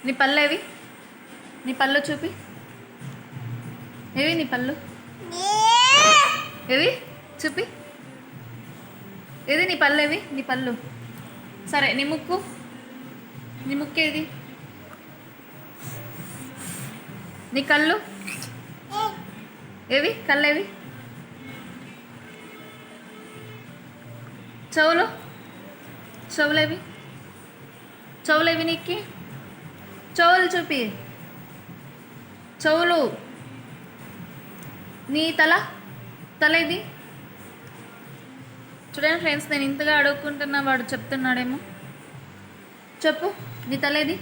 నీ పళ్ళు ఏవి? నీ పళ్ళు చూపి. ఏవి నీ పళ్ళు? ఏవి చూపి. ఏది నీ పళ్ళు? ఏవి నీ పళ్ళు? సరే నీ ముక్కు. నీ ముక్కు ఏది? నీ కళ్ళు ఏవి? కళ్ళు ఏవి? చెవులు చెవులేవి? చెవులేవి నీకు? చెవులు చూపి. చెవులు. నీ తల ఏది? చూడండి ఫ్రెండ్స్, నేను ఇంతగా అడుగుకుంటున్నా, వాడు చెప్తున్నాడేమో. చెప్పు, నీ తల ఏది?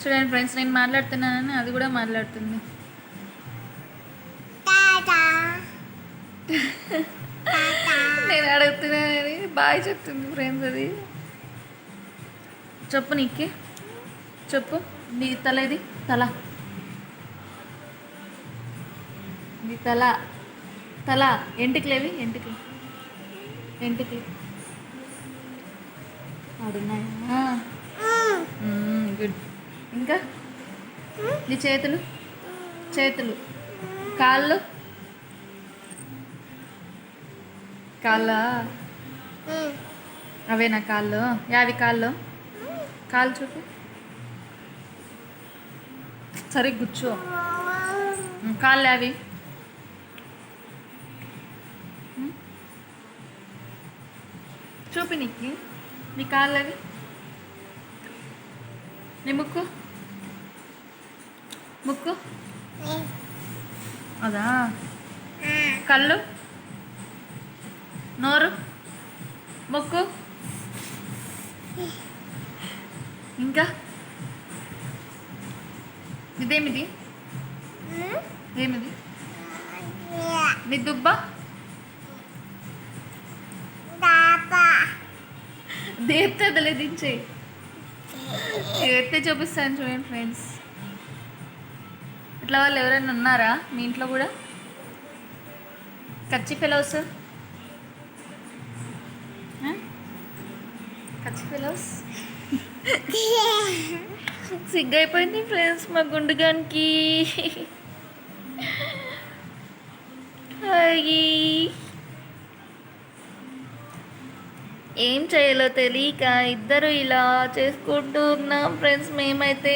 చూడండి ఫ్రెండ్స్, నేను మాట్లాడుతున్నానని అది కూడా మాట్లాడుతుంది. నేను అడుగుతున్నానని బాయ్ చెప్తుంది ఫ్రెండ్స్. అది చెప్పు నీకు. చెప్పు, నీ తల ఏది? నీ తల ఎంటికలేవి? ఎంటికలు అడున్నాయా? గుడ్. ఇంకా నీ చేతులు కాళ్ళు అవేనా కాళ్ళు? యావి కాళ్ళు చూపు. సరే కూర్చో. కాళ్ళు యావి? చూపి నీకు. నీ కాళ్ళు అవి? నీ ముక్కు అదా? కళ్ళు, నోరు, ముక్కు, ఇంకా ఇదేమిది? ఏమిది? నీ దుబ్బ దేప్తే దించే. ఎత్తే చూపిస్తాను చూడండి ఫ్రెండ్స్. ఇట్లా వాళ్ళు ఎవరైనా ఉన్నారా మీ ఇంట్లో కూడా? కచ్చి ఫెలోస్ సిగ్గైపోయింది ఫ్రెండ్స్ మా గుండుగానికి. ఏం చేయాలో తెలియక ఇద్దరు ఇలా చేసుకుంటూ ఉన్నాం ఫ్రెండ్స్ మేమైతే.